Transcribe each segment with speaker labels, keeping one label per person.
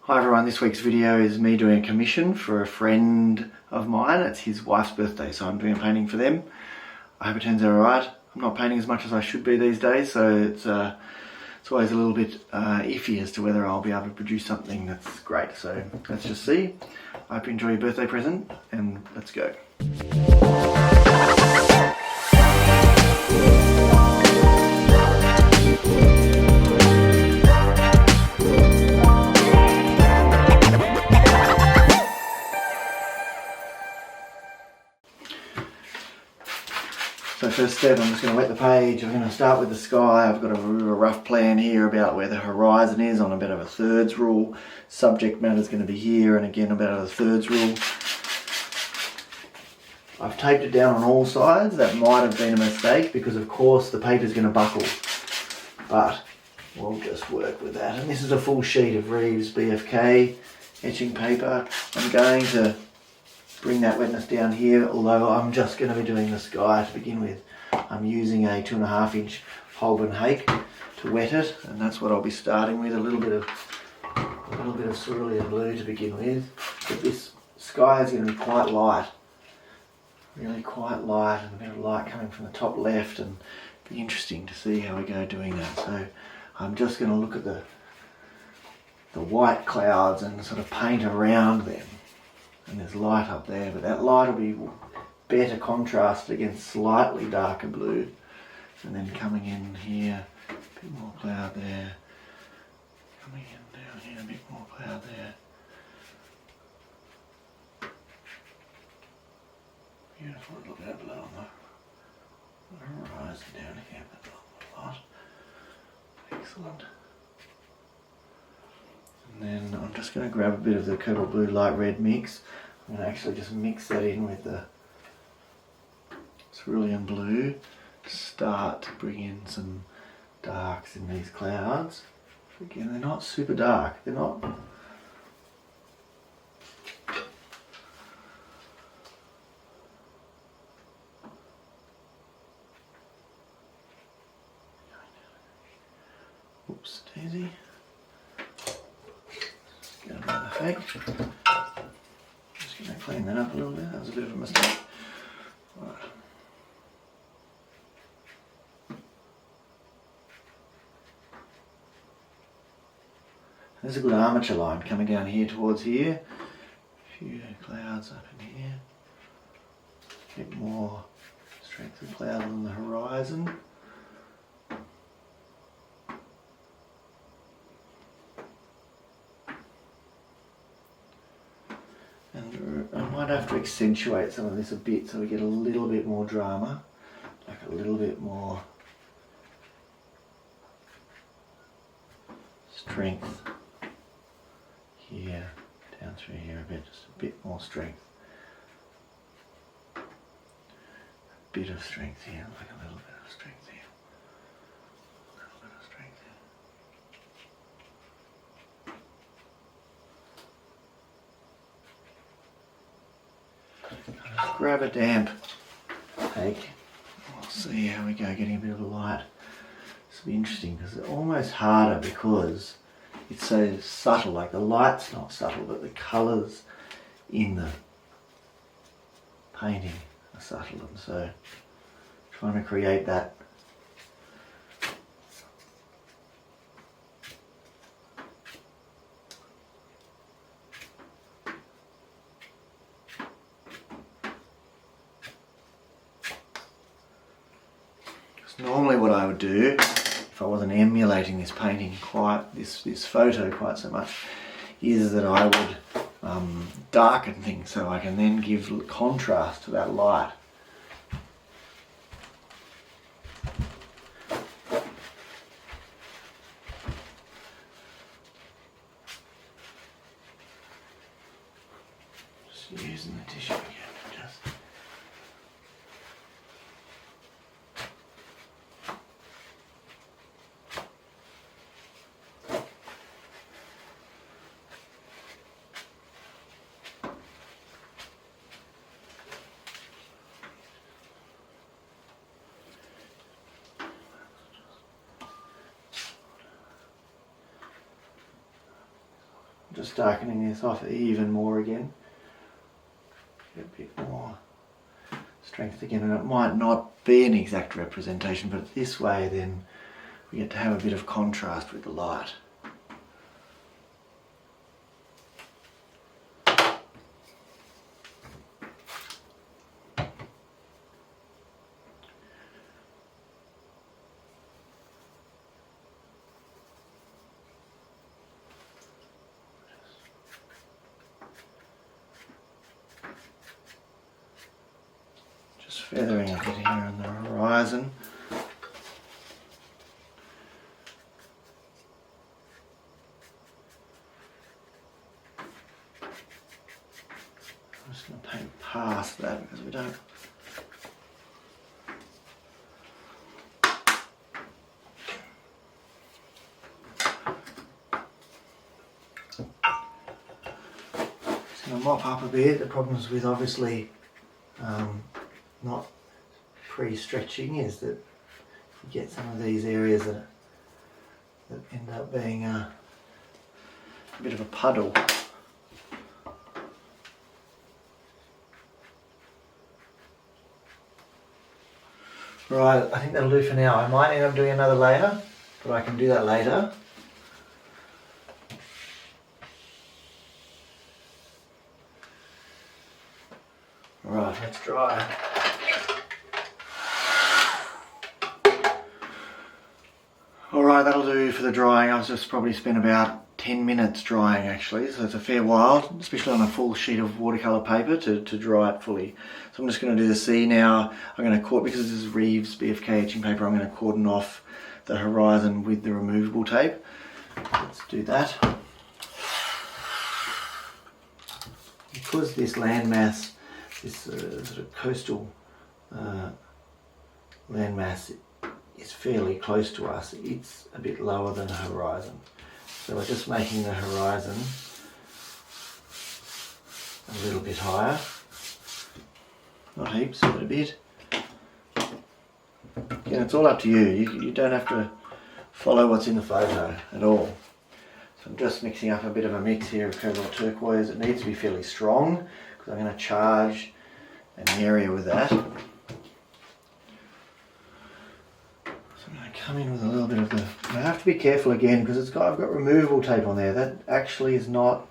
Speaker 1: Hi everyone, this week's video is me doing a commission for a friend of mine. It's his wife's birthday, so I'm doing a painting for them. I hope it turns out alright. I'm not painting as much as I should be these days, so it's always a little bit iffy as to whether I'll be able to produce something that's great. So let's just see. I hope you enjoy your birthday present, and let's go. So first step, I'm just going to wet the page. I'm going to start with the sky. I've got a rough plan here about where the horizon is on a bit of a thirds rule. Subject matter is going to be here, and again a bit of a thirds rule. I've taped it down on all sides. That might have been a mistake because of course the paper is going to buckle. But we'll just work with that. And this is a full sheet of Rives BFK etching paper. I'm going to bring that wetness down here, although I'm just going to be doing the sky to begin with. I'm using a 2.5 inch Holbein Hake to wet it, and that's what I'll be starting with. A little bit of Cerulean Blue to begin with. But this sky is going to be quite light, really quite light, and a bit of light coming from the top left, and it'll be interesting to see how we go doing that. So I'm just going to look at the white clouds and sort of paint around them. And there's light up there, but that light will be better contrasted against slightly darker blue. And then coming in here, a bit more cloud there. Coming in down here, a bit more cloud there. Beautiful little bit of blue on the horizon down here, but not a lot. Excellent. And then I'm just going to grab a bit of the Cobalt Blue light red mix. I'm going to actually just mix that in with the Cerulean Blue to start to bring in some darks in these clouds. Again, they're not super dark. They're not. Oops, daisy. Get another Hake. Just going to clean that up a little bit. That was a bit of a mistake. Right. There's a good armature line coming down here towards here. A few clouds up in here. A bit more strength of cloud on the horizon. And I might have to accentuate some of this a bit so we get a little bit more drama, like a little bit more strength here, down through here a bit, just a bit more strength. A bit of strength here, like a little bit of strength here. A little bit of strength here. Just grab a damp Hake. We'll see how we go getting a bit of a light. This will be interesting because it's almost harder because it's so subtle. Like the light's not subtle, but the colours in the painting are subtle, and so trying to create that normally what I would do if I wasn't emulating this painting this photo quite so much is that I would darken things so I can then give contrast to that light. Just using the tissue again. just darkening this off even more again. Get a bit more strength again, and it might not be an exact representation, but this way then we get to have a bit of contrast with the light. Feathering a bit here on the horizon. I'm just going to paint past that because we don't. Just going to mop up a bit. The problems with obviously not pre-stretching is that you get some of these areas that end up being a bit of a puddle. Right, I think that'll do for now. I might end up doing another layer, but I can do that later. Right, let's dry. Alright, that'll do for the drying. I was just probably spent about 10 minutes drying actually, so it's a fair while, especially on a full sheet of watercolour paper to dry it fully. So I'm just going to do the sea now. I'm going to cordon, because this is Rives BFK etching paper, I'm going to cordon off the horizon with the removable tape. Let's do that. Because this landmass, this sort of coastal landmass is fairly close to us, it's a bit lower than the horizon. So we're just making the horizon a little bit higher. Not heaps, but a bit. Again, it's all up to you. You don't have to follow what's in the photo at all. So I'm just mixing up a bit of a mix here of Cobalt Turquoise. It needs to be fairly strong because I'm going to charge an area with that. Come in with a little bit of the. I have to be careful again because I've got removable tape on there. That actually is not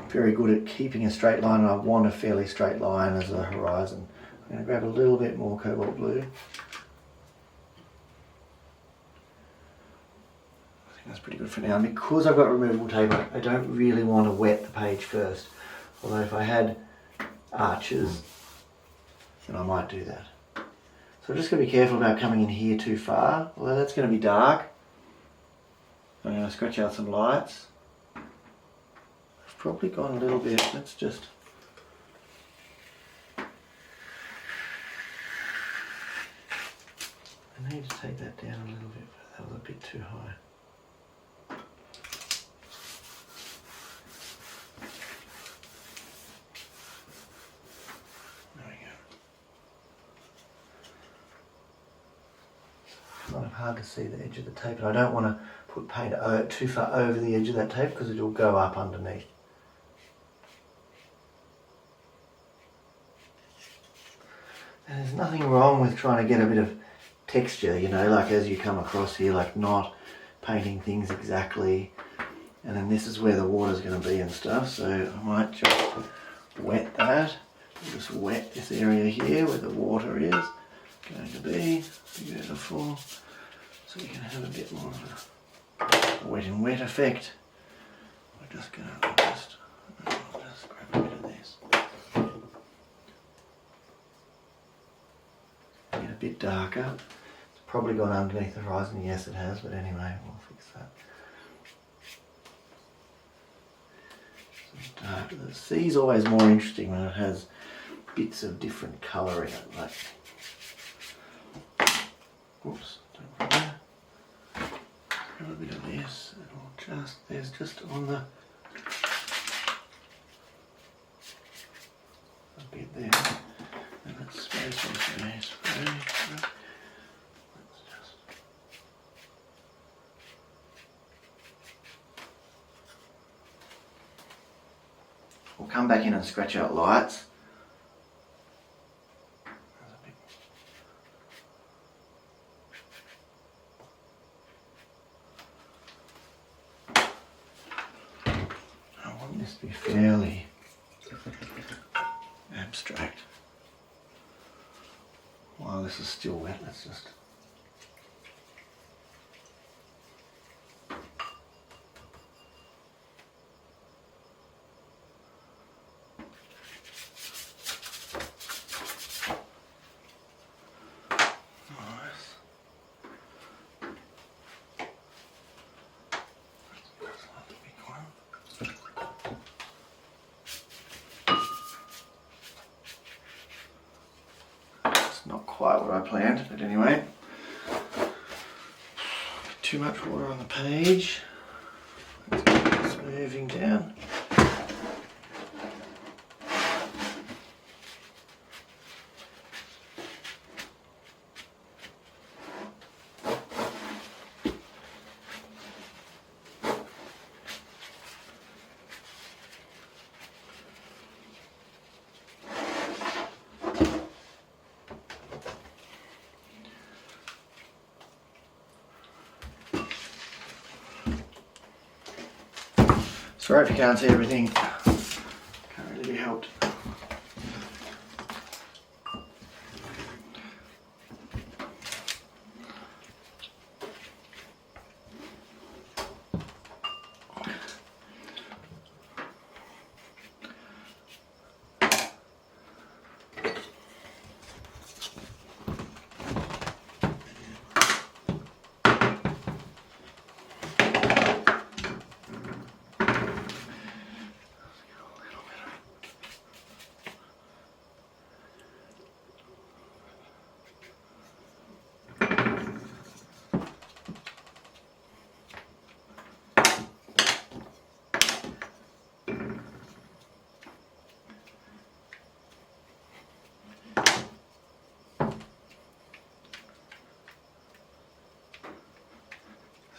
Speaker 1: very good at keeping a straight line, and I want a fairly straight line as a horizon. I'm going to grab a little bit more Cobalt Blue. I think that's pretty good for now. And because I've got removable tape, I don't really want to wet the page first. Although if I had arches, then I might do that. So I'm just going to be careful about coming in here too far, although that's going to be dark. I'm going to scratch out some lights. I've probably gone a little bit, let's just... I need to take that down a little bit, but that was a bit too high. Kind of hard to see the edge of the tape, and I don't want to put paint too far over the edge of that tape because it will go up underneath. And there's nothing wrong with trying to get a bit of texture, you know, like as you come across here, like not painting things exactly, and then this is where the water's going to be and stuff, so I might just wet that. Just wet this area here where the water is going to be. Beautiful. So you can have a bit more of a wet and wet effect. We're just going to just grab a bit of this. Get a bit darker. It's probably gone underneath the horizon. Yes, it has, but anyway, we'll fix that. So dark. The sea's always more interesting when it has bits of different colour in it. Like, oops, don't put that. Grab a bit of this, and we'll there's just on the a bit there, and let's spray some spray. Let's just We'll come back in and scratch out lights. I want this to be fairly abstract. While this is still wet, let's just... Not quite what I planned, but anyway. Too much water on the page. Let's get this moving down. Sorry if you can't see everything, can't really be helped.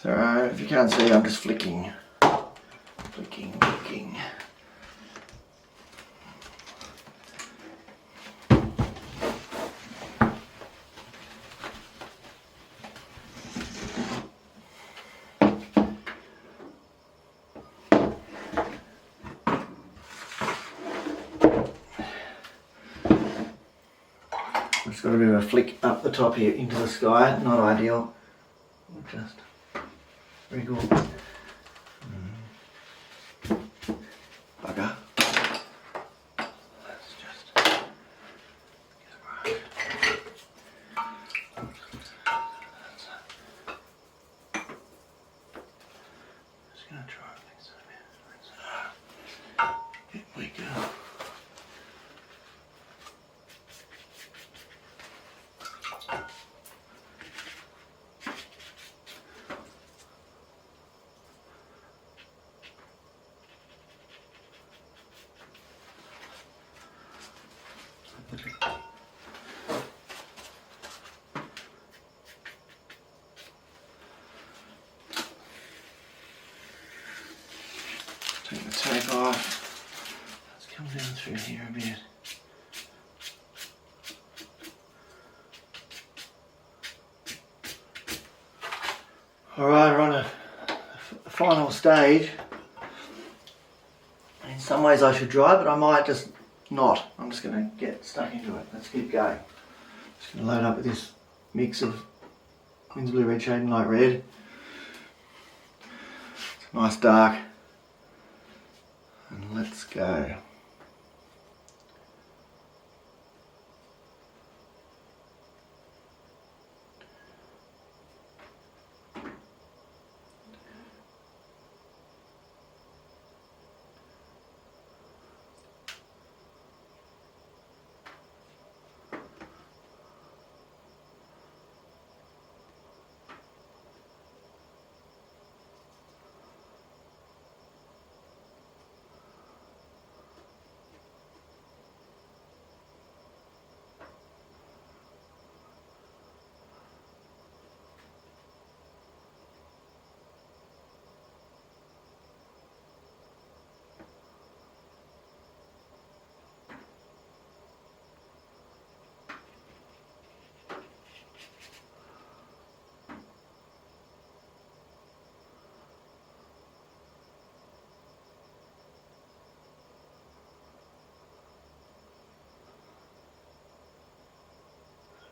Speaker 1: So if you can't see, I'm just flicking. It's got a bit of a flick up the top here into the sky, not ideal. Just very cool. Bugger. Let's just get it right. Just gonna try and fix that. Here we go. Take the tape off. Let's come down through here a bit. Alright, we're on a final stage. In some ways I should dry, but I might just not. I'm just going to get stuck into it. Let's keep going. Just going to load up with this mix of Winsor Blue red shade and light red. It's a nice dark. And let's go.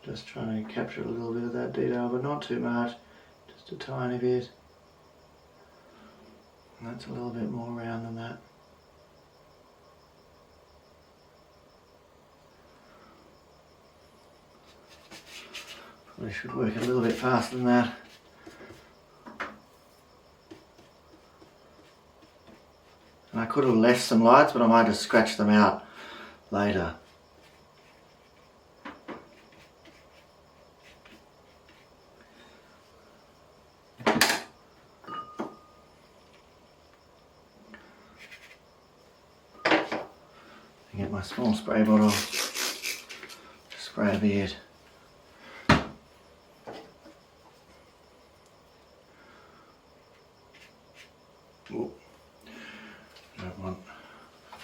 Speaker 1: Just trying to capture a little bit of that detail, but not too much, just a tiny bit. And that's a little bit more round than that. Probably should work a little bit faster than that. And I could have left some lights, but I might just scratch them out later. Get my small spray bottle, spray a bit. Ooh. Don't want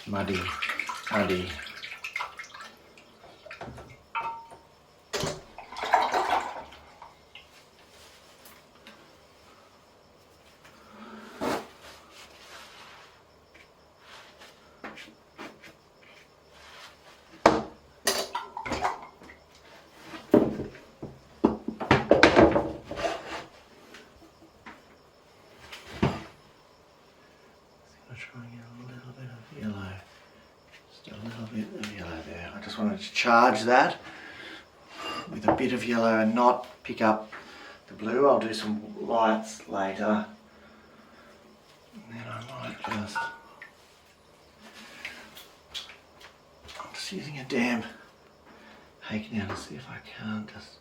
Speaker 1: muddy. Try and get a little bit of yellow, just a little bit of yellow there. I just wanted to charge that with a bit of yellow and not pick up the blue. I'll do some lights later, and then I might just, I'm just using a damp Hake now to see if I can't just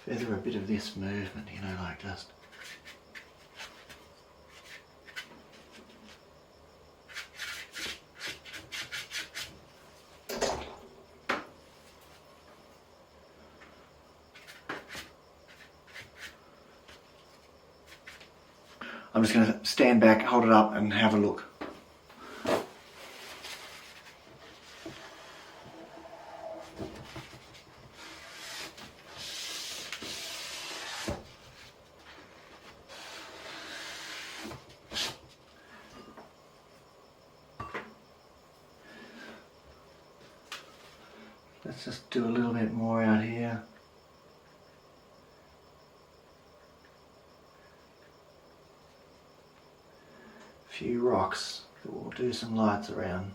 Speaker 1: feather a bit of this movement, you know, like just. I'm just going to stand back, hold it up and have a look. Let's just do a little bit more out here. Few rocks that we'll do some lights around.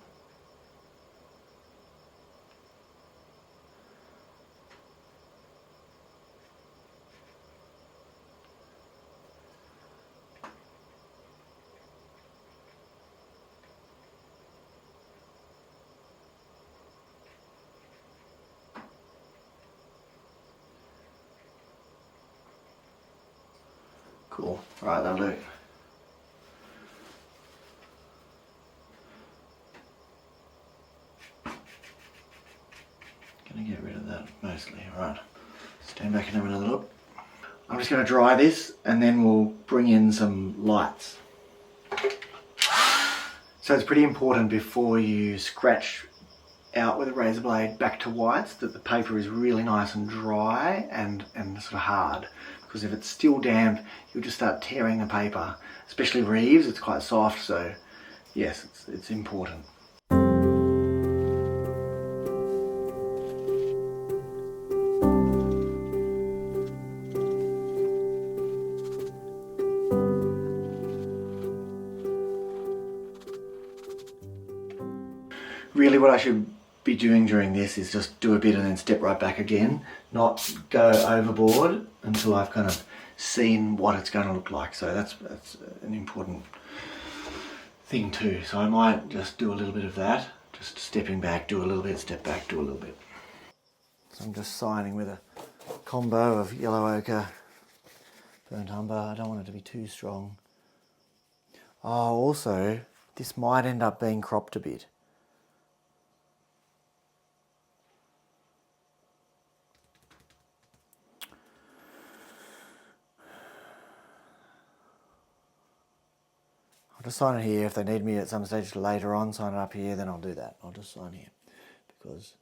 Speaker 1: Cool, right, that'll do. Gonna get rid of that mostly, right. Stand back and have another look. I'm just gonna dry this and then we'll bring in some lights. So it's pretty important before you scratch out with a razor blade back to whites that the paper is really nice and dry and sort of hard. Because if it's still damp, you'll just start tearing the paper. Especially Rives, it's quite soft, so yes, it's important. Really what I should be doing during this is just do a bit and then step right back again, not go overboard until I've kind of seen what it's going to look like. So that's an important thing too. So I might just do a little bit of that, just stepping back, do a little bit, step back, do a little bit. So I'm just signing with a combo of yellow ochre, burnt umber. I don't want it to be too strong. Oh, also, this might end up being cropped a bit. I'll just sign it here. If they need me at some stage later on, sign it up here, then I'll do that. I'll just sign here because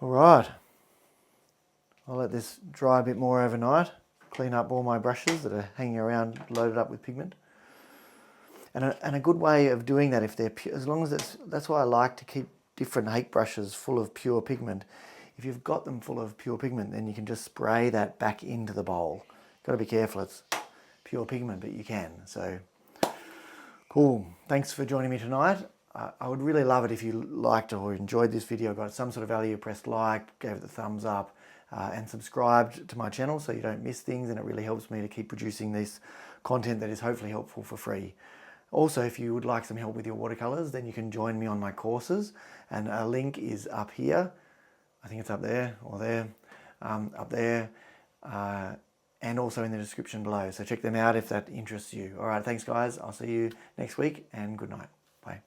Speaker 1: all right. I'll let this dry a bit more overnight. Clean up all my brushes that are hanging around loaded up with pigment. And a good way of doing that, if they're pure, as long as that's why I like to keep different Hake brushes full of pure pigment. If you've got them full of pure pigment, then you can just spray that back into the bowl. Got to be careful, it's pure pigment, but you can. So cool. Thanks for joining me tonight. I would really love it if you liked or enjoyed this video, got some sort of value, pressed like, gave it the thumbs up, and subscribed to my channel so you don't miss things, and it really helps me to keep producing this content that is hopefully helpful for free. Also, if you would like some help with your watercolors, then you can join me on my courses, and a link is up here. I think it's up there or there, up there, and also in the description below. So check them out if that interests you. All right, thanks guys. I'll see you next week, and good night. Bye.